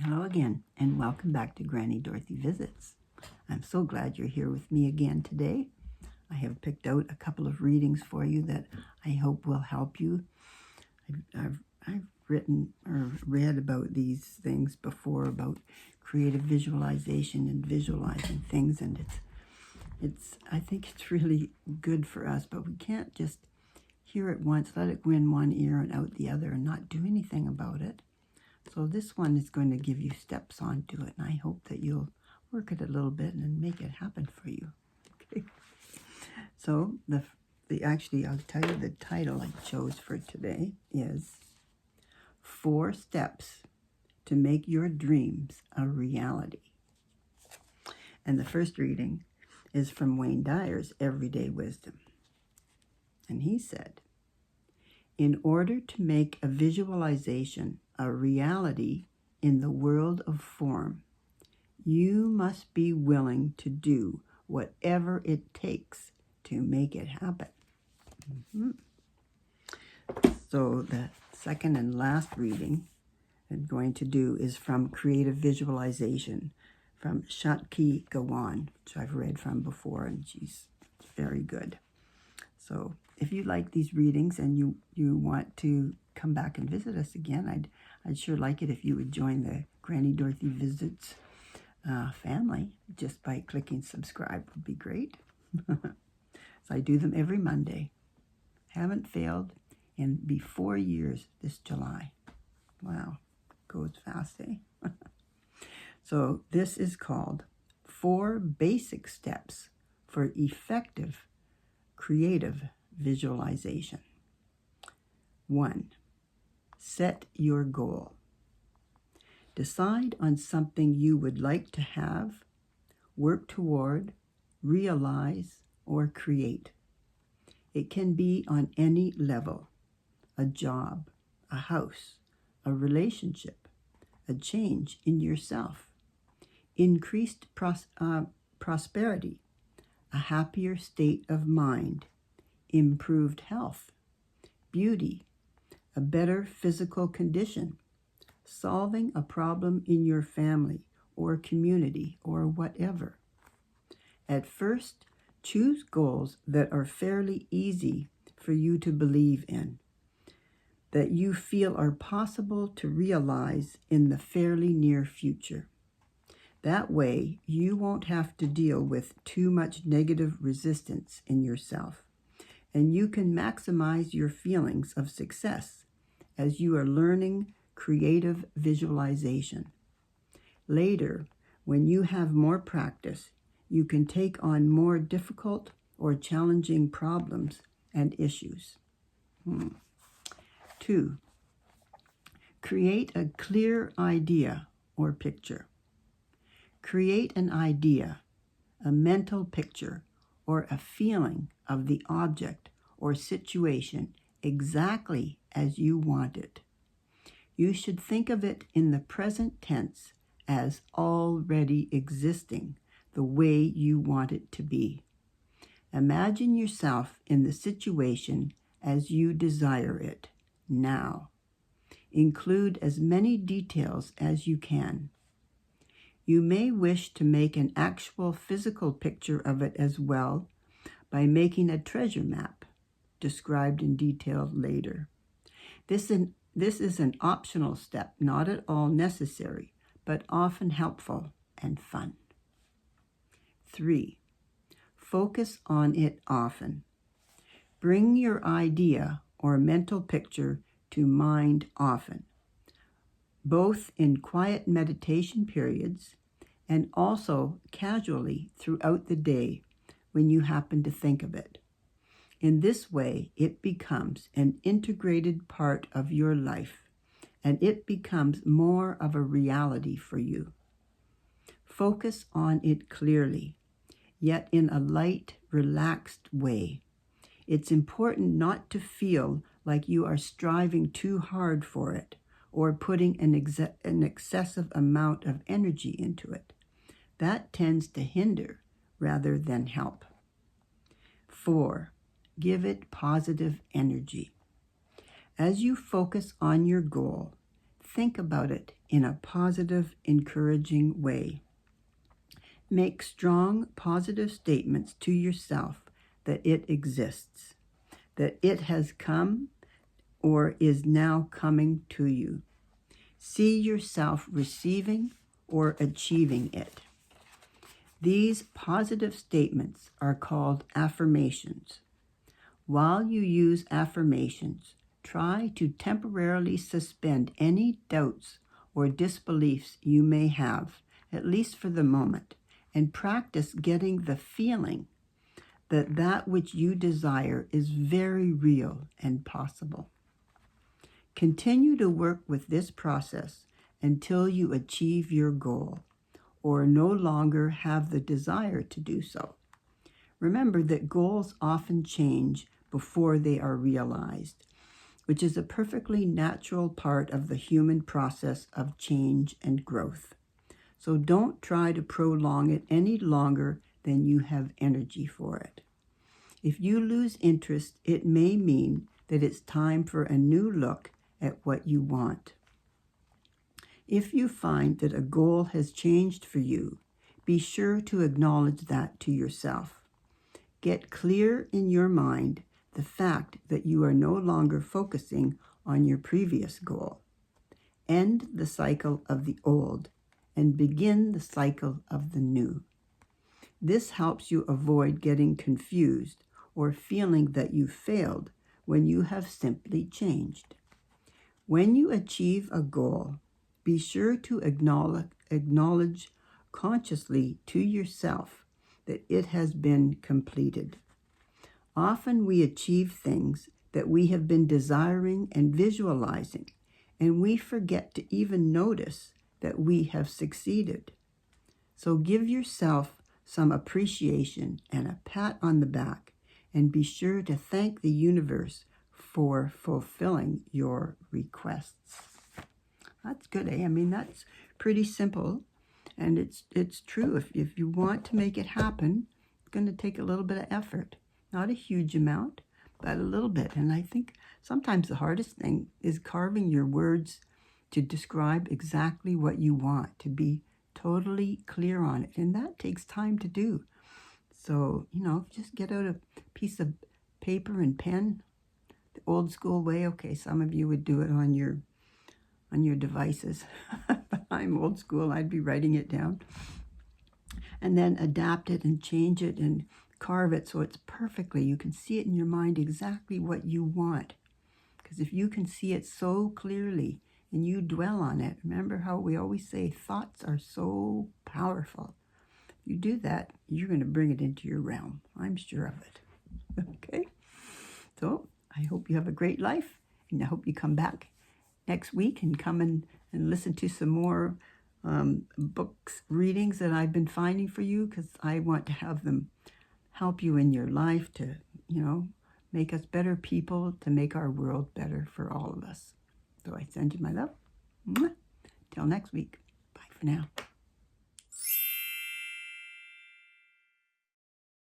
Hello again, and welcome back to Granny Dorothy Visits. I'm so glad you're here with me again today. I have picked out a couple of readings for you that I hope will help you. I've written or read about these things before, about creative visualization and visualizing things, and I think it's really good for us, but we can't just hear it once, let it go in one ear and out the other and not do anything about it. So this one is going to give you steps onto it, and I hope that you'll work it a little bit and make it happen for you. Okay. So actually, I'll tell you the title I chose for today is 4 Steps to Make Your Dreams a Reality. And the first reading is from Wayne Dyer's Everyday Wisdom. And he said, in order to make a visualization a reality in the world of form, you must be willing to do whatever it takes to make it happen. So the second and last reading I'm going to do is from Creative Visualization from Shakti Gawan, which I've read from before, and she's very good. So if you like these readings and you want to come back and visit us again, I'd sure like it if you would join the Granny Dorothy Visits family just by clicking subscribe. Would be great. So I do them every Monday. Haven't failed in be 4 years this July. Wow, goes fast, eh? So this is called 4 Basic Steps for Effective Creative Visualization. 1. Set your goal. Decide on something you would like to have, work toward, realize, or create. It can be on any level: a job, a house, a relationship, a change in yourself, increased prosperity, a happier state of mind, improved health, beauty, a better physical condition, solving a problem in your family or community or whatever. At first, choose goals that are fairly easy for you to believe in, that you feel are possible to realize in the fairly near future. That way, you won't have to deal with too much negative resistance in yourself, and you can maximize your feelings of success as you are learning creative visualization. Later, when you have more practice, you can take on more difficult or challenging problems and issues. 2. Create a clear idea or picture. Create an idea, a mental picture, or a feeling of the object or situation exactly as you want it. You should think of it in the present tense as already existing the way you want it to be. Imagine yourself in the situation as you desire it now. Include as many details as you can. You may wish to make an actual physical picture of it as well by making a treasure map, described in detail later. This is an optional step, not at all necessary, but often helpful and fun. 3. Focus on it often. Bring your idea or mental picture to mind often, both in quiet meditation periods and also casually throughout the day when you happen to think of it. In this way, it becomes an integrated part of your life, and it becomes more of a reality for you. Focus on it clearly, yet in a light, relaxed way. It's important not to feel like you are striving too hard for it or putting an excessive amount of energy into it. That tends to hinder rather than help. 4. Give it positive energy. As you focus on your goal, think about it in a positive, encouraging way. Make strong, positive statements to yourself that it exists, that it has come or is now coming to you. See yourself receiving or achieving it. These positive statements are called affirmations. While you use affirmations, try to temporarily suspend any doubts or disbeliefs you may have, at least for the moment, and practice getting the feeling that that which you desire is very real and possible. Continue to work with this process until you achieve your goal or no longer have the desire to do so. Remember that goals often change before they are realized, which is a perfectly natural part of the human process of change and growth. So don't try to prolong it any longer than you have energy for it. If you lose interest, it may mean that it's time for a new look at what you want. If you find that a goal has changed for you, be sure to acknowledge that to yourself. Get clear in your mind the fact that you are no longer focusing on your previous goal. End the cycle of the old and begin the cycle of the new. This helps you avoid getting confused or feeling that you failed when you have simply changed. When you achieve a goal, be sure to acknowledge consciously to yourself that it has been completed. Often we achieve things that we have been desiring and visualizing, and we forget to even notice that we have succeeded. So give yourself some appreciation and a pat on the back, and be sure to thank the universe for fulfilling your requests. That's good, eh? I mean, that's pretty simple, and it's true. If you want to make it happen, it's going to take a little bit of effort. Not a huge amount, but a little bit. And I think sometimes the hardest thing is carving your words to describe exactly what you want, to be totally clear on it. And that takes time to do. So, just get out a piece of paper and pen, the old school way. Okay, some of you would do it on your devices, but I'm old school. I'd be writing it down. And then adapt it and change it and carve it so it's perfectly, you can see it in your mind exactly what you want. Because if you can see it so clearly and you dwell on it, remember how we always say thoughts are so powerful. If you do that, you're going to bring it into your realm. I'm sure of it. Okay? So I hope you have a great life, and I hope you come back next week and come and listen to some more books, readings that I've been finding for you, because I want to have them help you in your life to, make us better people, to make our world better for all of us. So I send you my love. Till next week. Bye for now.